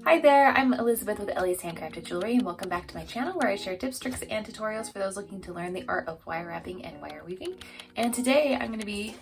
Hi there, I'm Elizabeth with Ellie's Handcrafted Jewelry, and welcome back to my channel where I share tips, tricks, and tutorials for those looking to learn the art of wire wrapping and wire weaving. And today I'm going to be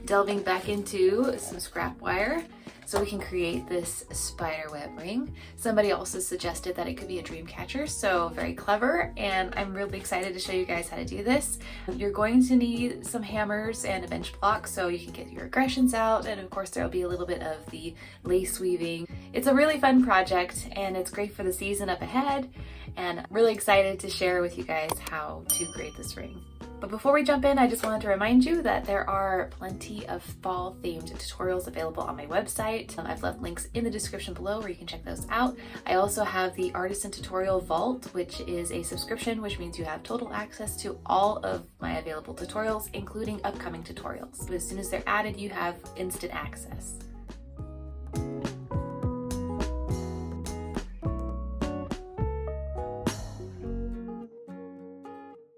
delving back into some scrap wire so we can create this spiderweb ring. Somebody also suggested that it could be a dream catcher, so very clever, and I'm really excited to show you guys how to do this. You're going to need some hammers and a bench block so you can get your aggressions out, and of course there'll be a little bit of the lace weaving. It's a really fun project and it's great for the season up ahead, and I'm really excited to share with you guys how to create this ring. But before we jump in, I just wanted to remind you that there are plenty of fall themed tutorials available on my website. I've left links in the description below where you can check those out. I also have the Artisan Tutorial Vault, which is a subscription, which means you have total access to all of my available tutorials, including upcoming tutorials. But as soon as they're added, you have instant access.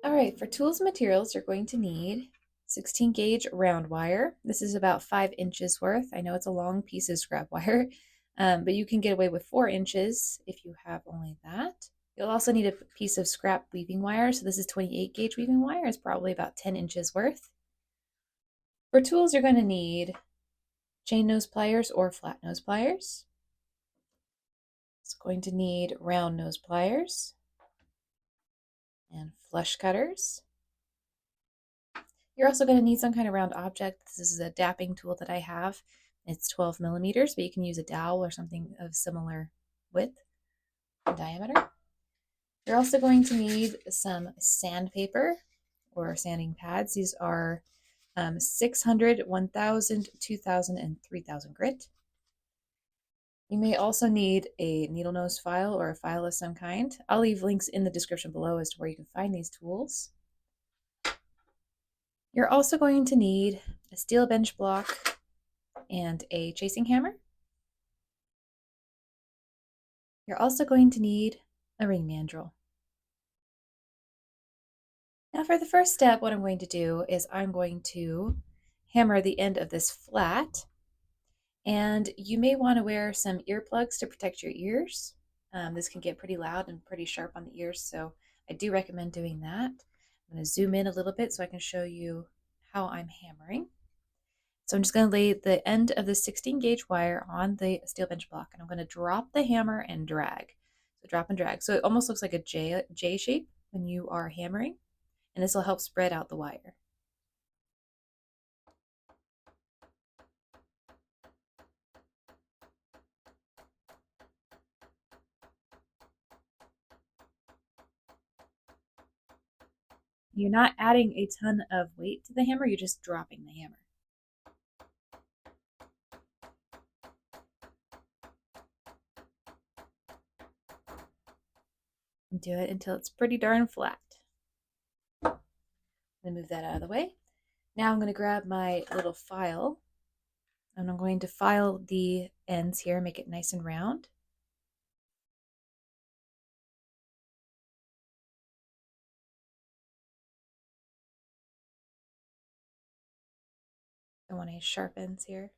All right, for tools and materials, you're going to need 16 gauge round wire. This is about 5 inches worth. I know it's a long piece of scrap wire, but you can get away with 4 inches if you have only that. You'll also need a piece of scrap weaving wire. So this is 28 gauge weaving wire. It's probably about 10 inches worth. For tools, you're going to need chain nose pliers or flat nose pliers. It's going to need round nose pliers and flush cutters. You're also going to need some kind of round object. This is a dapping tool that I have. It's 12 millimeters, but you can use a dowel or something of similar width and diameter. You're also going to need some sandpaper or sanding pads. These are 600, 1000, 2000, and 3000 grit. You may also need a needle nose file or a file of some kind. I'll leave links in the description below as to where you can find these tools. You're also going to need a steel bench block and a chasing hammer. You're also going to need a ring mandrel. Now for the first step, what I'm going to do is I'm going to hammer the end of this flat, and you may want to wear some earplugs to protect your ears. This can get pretty loud and pretty sharp on the ears, so I do recommend doing that. I'm going to zoom in a little bit so I can show you how I'm hammering. So I'm just going to lay the end of the 16 gauge wire on the steel bench block, and I'm going to drop the hammer and drag. So drop and drag. So it almost looks like a J shape when you are hammering, and this will help spread out the wire. You're not adding a ton of weight to the hammer, you're just dropping the hammer. And do it until it's pretty darn flat. Then move that out of the way. Now I'm going to grab my little file, and I'm going to file the ends here, make it nice and round. I want any sharp ends here.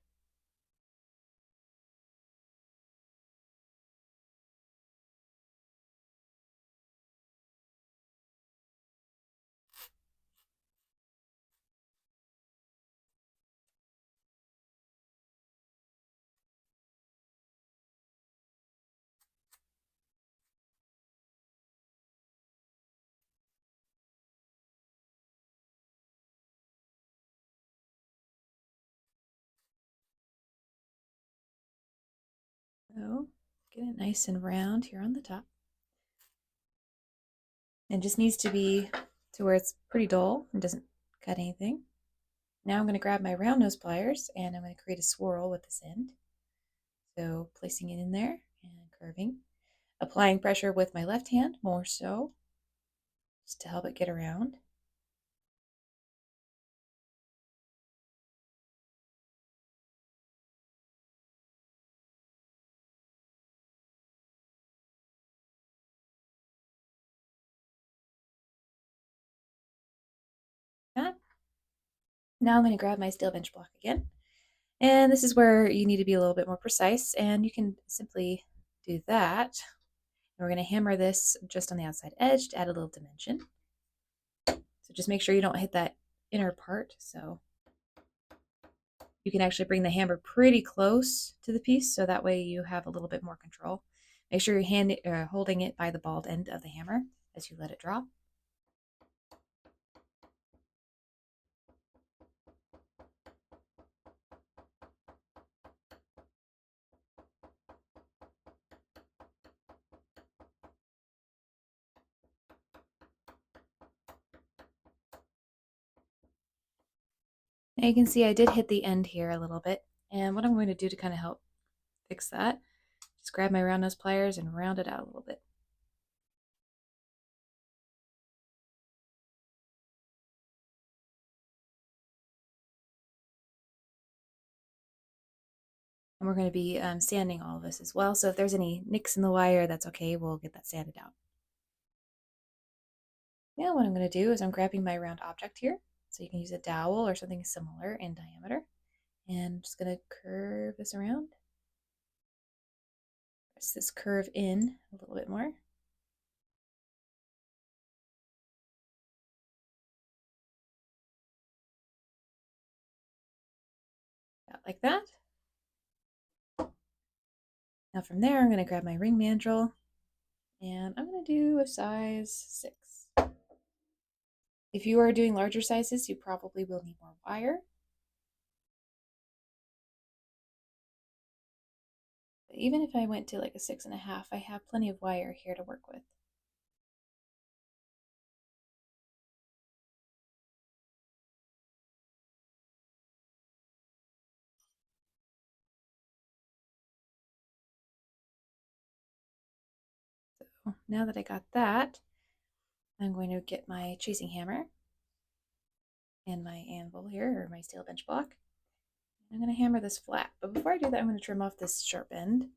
So get it nice and round here on the top. It just needs to be to where it's pretty dull and doesn't cut anything. Now I'm going to grab my round nose pliers and I'm going to create a swirl with this end. So placing it in there and curving. Applying pressure with my left hand more so, just to help it get around. That. Now I'm going to grab my steel bench block again. And this is where you need to be a little bit more precise, and you can simply do that. And we're going to hammer this just on the outside edge to add a little dimension. So just make sure you don't hit that inner part. So you can actually bring the hammer pretty close to the piece, so that way you have a little bit more control. Make sure you're holding it by the bald end of the hammer as you let it drop. Now you can see I did hit the end here a little bit, and what I'm going to do to kind of help fix that, just grab my round nose pliers and round it out a little bit. And we're going to be sanding all of this as well, so if there's any nicks in the wire, that's okay, we'll get that sanded out. Now what I'm going to do is I'm grabbing my round object here, so you can use a dowel or something similar in diameter, and I'm just going to curve this around. Press this curve in a little bit more. About like that. Now from there, I'm going to grab my ring mandrel, and I'm going to do a size 6. If you are doing larger sizes, you probably will need more wire. But even if I went to like a 6.5, I have plenty of wire here to work with. So now that I got that, I'm going to get my chasing hammer and my anvil here, or my steel bench block. I'm going to hammer this flat. But before I do that, I'm going to trim off this sharp end.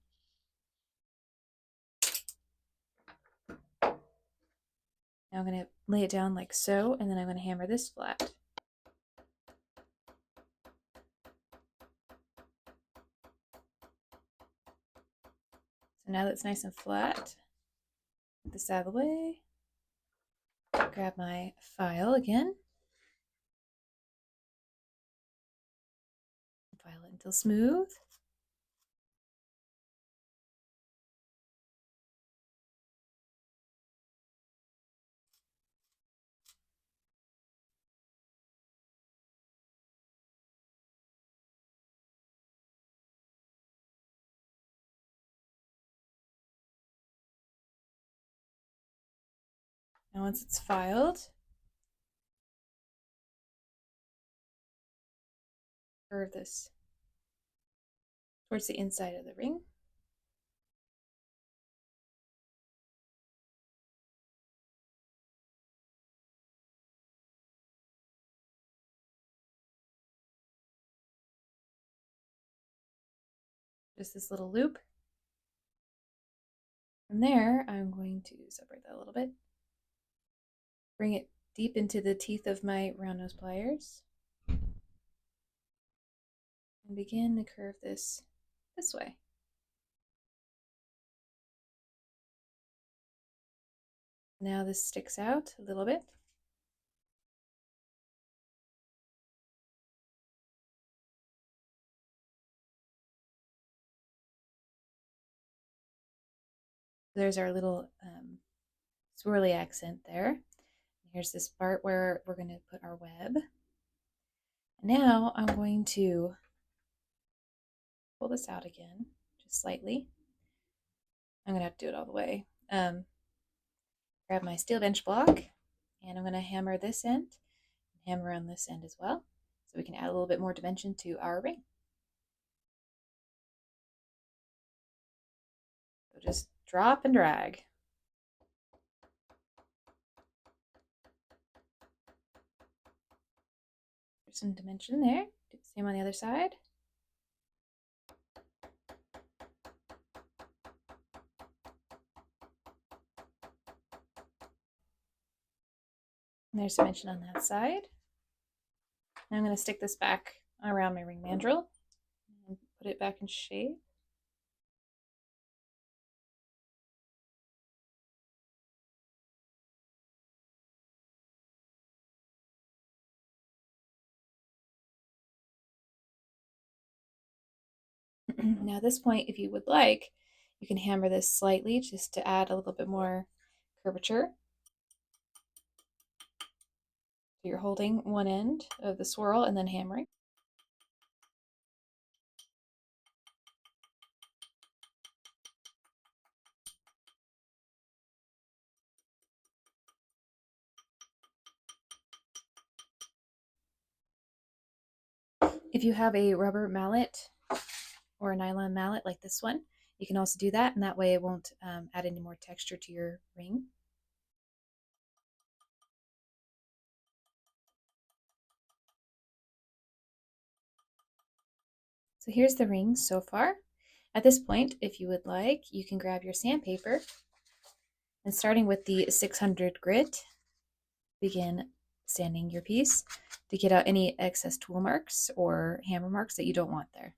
Now I'm going to lay it down like so, and then I'm going to hammer this flat. So now that it's nice and flat, get this out of the way. Grab my file again. File it until smooth. Now once it's filed, curve this towards the inside of the ring. Just this little loop. From there, I'm going to separate that a little bit. Bring it deep into the teeth of my round nose pliers. And begin to curve this way. Now this sticks out a little bit. There's our little swirly accent there. Here's this part where we're going to put our web. Now I'm going to pull this out again, just slightly. I'm going to have to do it all the way. Grab my steel bench block, and I'm going to hammer this end, and hammer on this end as well, so we can add a little bit more dimension to our ring. So just drop and drag. There's some dimension there. Do the same on the other side. And there's dimension on that side. Now I'm going to stick this back around my ring mandrel and put it back in shape. Now at this point, if you would like, you can hammer this slightly just to add a little bit more curvature. So you're holding one end of the swirl and then hammering. If you have a rubber mallet or a nylon mallet like this one, you can also do that, and that way it won't add any more texture to your ring. So here's the ring so far. At this point, if you would like, you can grab your sandpaper and starting with the 600 grit, begin sanding your piece to get out any excess tool marks or hammer marks that you don't want there.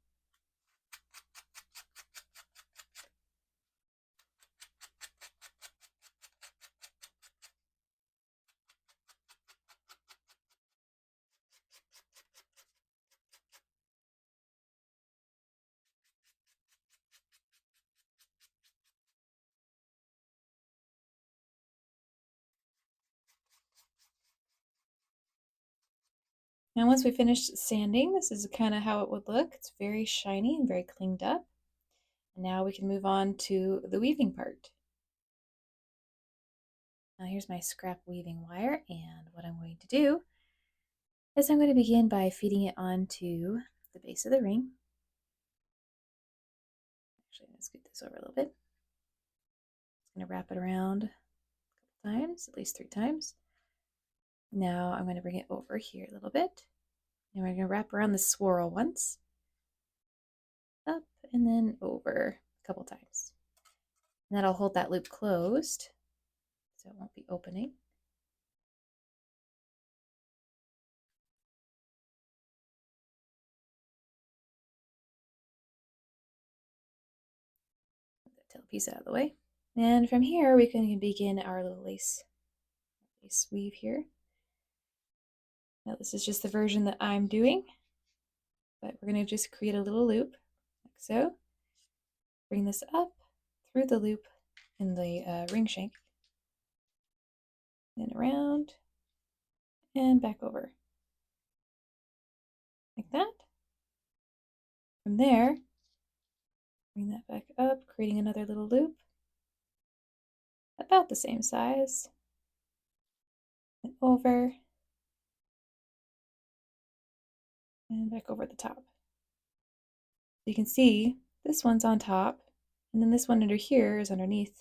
Now once we finished sanding, this is kind of how it would look. It's very shiny and very cleaned up. And now we can move on to the weaving part. Now here's my scrap weaving wire, and what I'm going to do is I'm going to begin by feeding it onto the base of the ring. Actually, I'm going to scoot this over a little bit. I'm going to wrap it around a couple times, at least 3 times. Now I'm going to bring it over here a little bit. And we're going to wrap around the swirl once, up and then over a couple times. And that'll hold that loop closed so it won't be opening. Put that tail piece out of the way. And from here we can begin our little lace weave here. Now this is just the version that I'm doing, but we're going to just create a little loop like so. Bring this up through the loop in the ring shank, then around and back over like that. From there, bring that back up, creating another little loop about the same size, and over and back over the top. So you can see this one's on top, and then this one under here is underneath.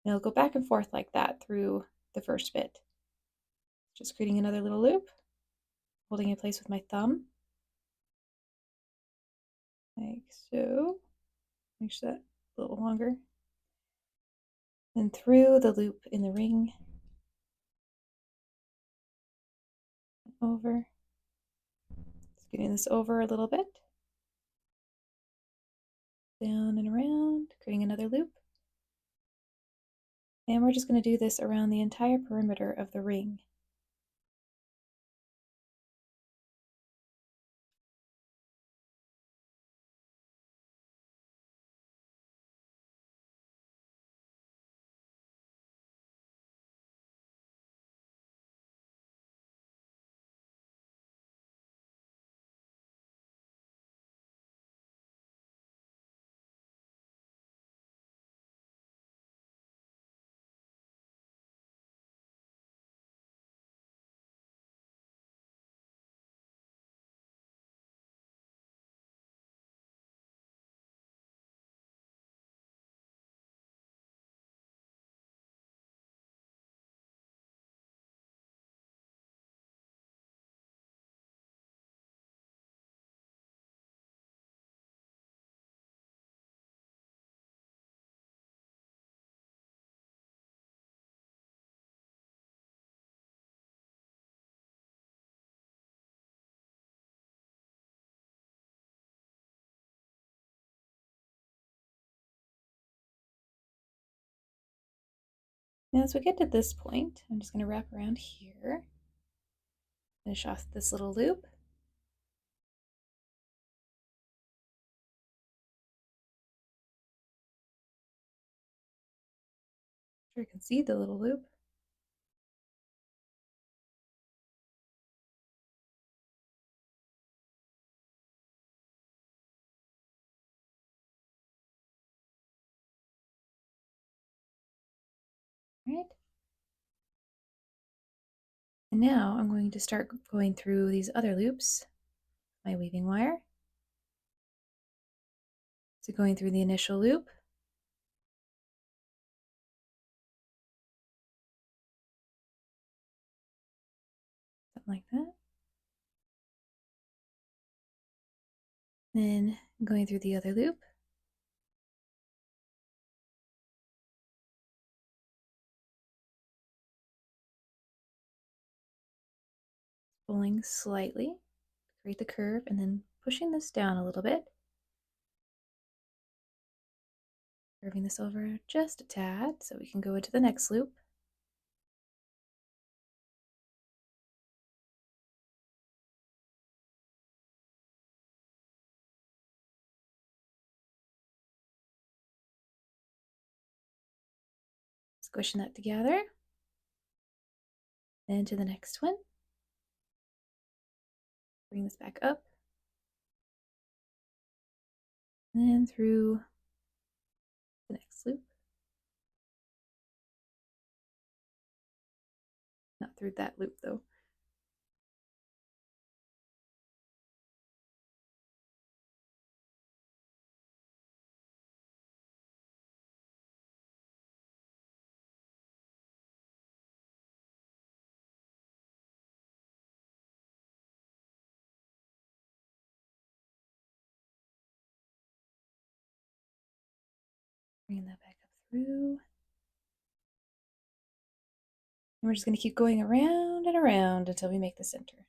And it'll go back and forth like that through the first bit. Just creating another little loop, holding in place with my thumb, like so. Make sure that a little longer. Then through the loop in the ring, over. Scooting this over a little bit. Down and around, creating another loop. And we're just going to do this around the entire perimeter of the ring. Now as we get to this point, I'm just going to wrap around here, finish off this little loop, Sure you can see the little loop. Right? And now I'm going to start going through these other loops, my weaving wire. So going through the initial loop, something like that. Then going through the other loop, pulling slightly, create the curve, and then pushing this down a little bit, curving this over just a tad so we can go into the next loop. Squishing that together, then to the next one. Bring this back up, and then through the next loop. Not through that loop though. Bringing that back up through. And we're just going to keep going around and around until we make the center.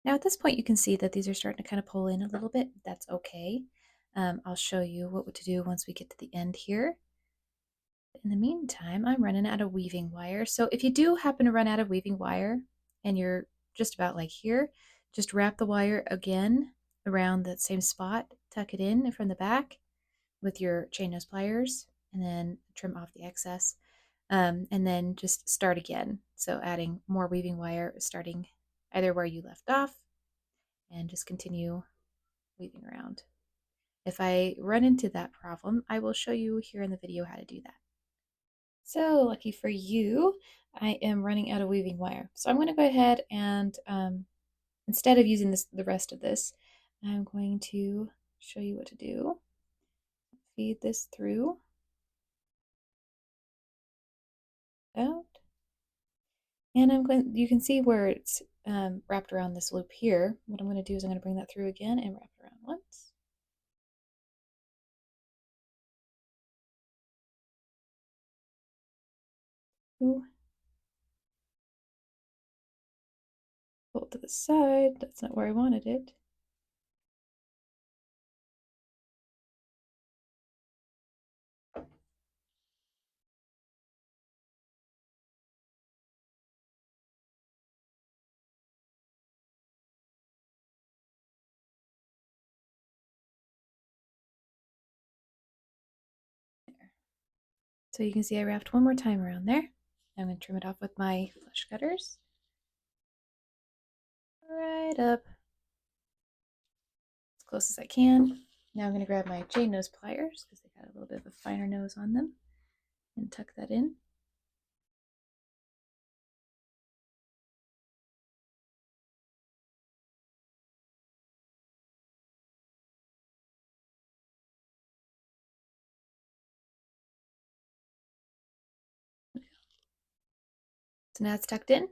Now at this point you can see that these are starting to kind of pull in a little bit. That's okay. I'll show you what to do once we get to the end here. In the meantime, I'm running out of weaving wire. So if you do happen to run out of weaving wire and you're just about like here, just wrap the wire again around that same spot, tuck it in from the back with your chain nose pliers, and then trim off the excess. And then just start again. So adding more weaving wire, starting either where you left off, and just continue weaving around. If I run into that problem, I will show you here in the video how to do that. So lucky for you, I am running out of weaving wire. So I'm going to go ahead and instead of using the rest of this, I'm going to show you what to do. Feed this through, out, and you can see where it's wrapped around this loop here. What I'm going to do is I'm going to bring that through again and wrap it around once. Ooh. Pull it to the side. That's not where I wanted it. There. So you can see I wrapped one more time around there. I'm going to trim it off with my flush cutters. Right up as close as I can. Now I'm going to grab my chain nose pliers because they got a little bit of a finer nose on them and tuck that in. So now it's tucked in.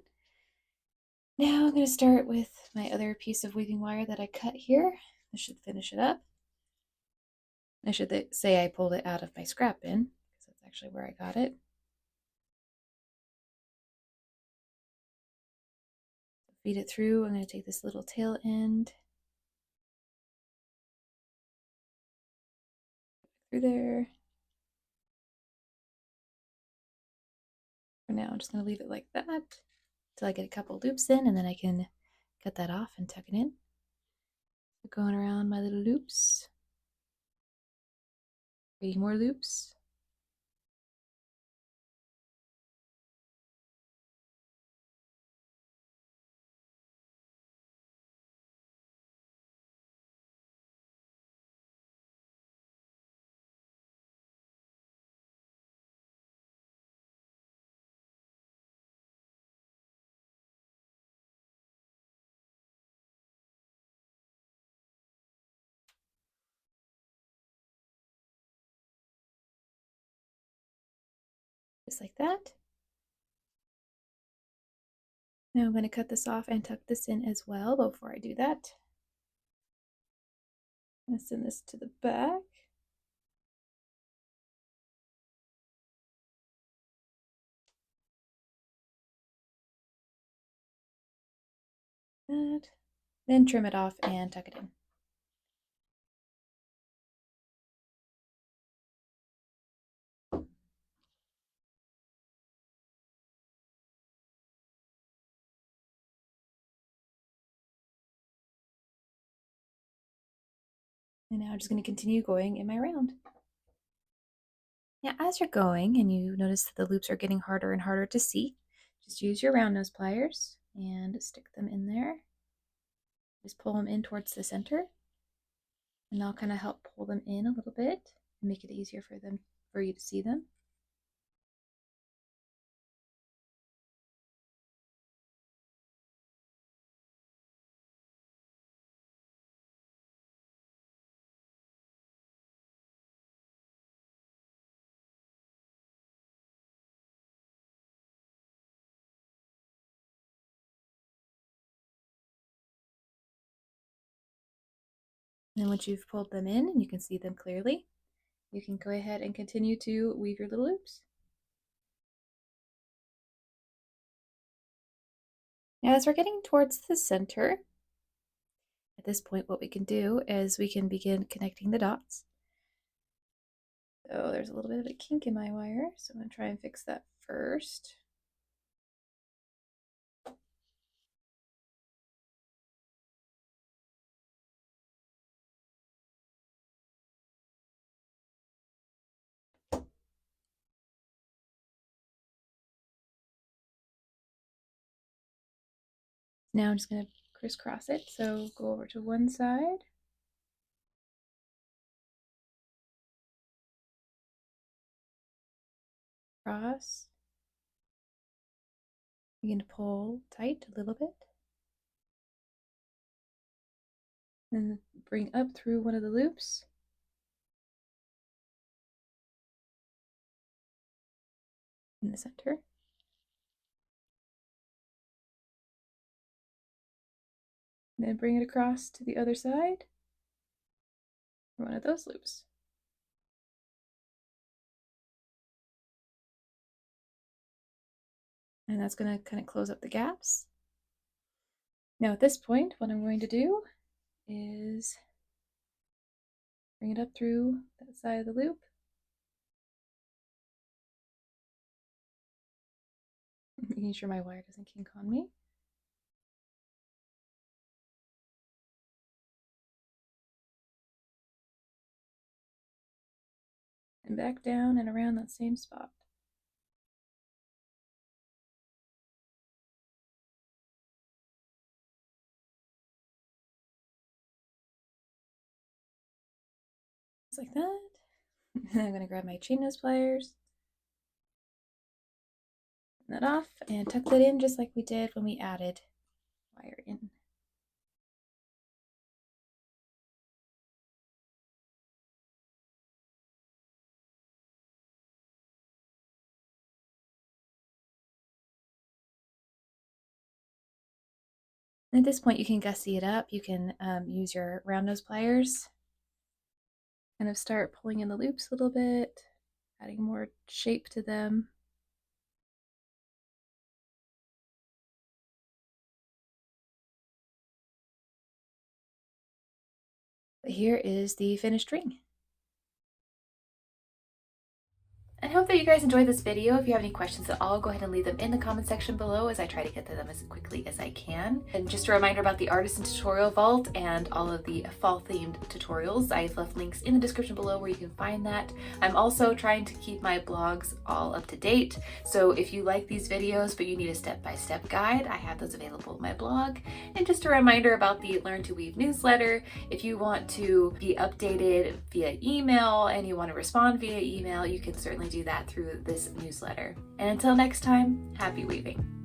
Now I'm going to start with my other piece of weaving wire that I cut here. This should finish it up. I should say I pulled it out of my scrap bin, because that's actually where I got it. Feed it through. I'm going to take this little tail end through there. For now, I'm just going to leave it like that until I get a couple loops in, and then I can cut that off and tuck it in. Going around my little loops. Creating more loops. Just like that. Now I'm going to cut this off and tuck this in as well. But before I do that, I'm going to send this to the back. That. Then trim it off and tuck it in. And now I'm just going to continue going in my round. Now, as you're going and you notice that the loops are getting harder and harder to see, just use your round nose pliers and stick them in there. Just pull them in towards the center, and they'll kind of help pull them in a little bit and make it easier for you to see them. And then once you've pulled them in and you can see them clearly, you can go ahead and continue to weave your little loops. Now, as we're getting towards the center, at this point, what we can do is we can begin connecting the dots. So there's a little bit of a kink in my wire, so I'm going to try and fix that first. Now I'm just going to crisscross it. So go over to one side. Cross. Begin to pull tight a little bit. Then bring up through one of the loops. In the center. Then bring it across to the other side. For one of those loops. And that's going to kind of close up the gaps. Now at this point, what I'm going to do is bring it up through that side of the loop. Making sure my wire doesn't kink on me. And back down and around that same spot. Just like that. And I'm going to grab my chain nose pliers, turn that off, and tuck that in just like we did when we added wire in. And at this point, you can gussy it up. You can use your round nose pliers Kind of start pulling in the loops a little bit, adding more shape to them. But here is the finished ring. I hope that you guys enjoyed this video. If you have any questions at all, go ahead and leave them in the comment section below as I try to get to them as quickly as I can. And just a reminder about the Artisan Tutorial Vault and all of the fall-themed tutorials. I've left links in the description below where you can find that. I'm also trying to keep my blogs all up to date. So if you like these videos but you need a step-by-step guide, I have those available in my blog. And just a reminder about the Learn to Weave newsletter. If you want to be updated via email and you want to respond via email, you can certainly do that through this newsletter. And until next time, happy weaving.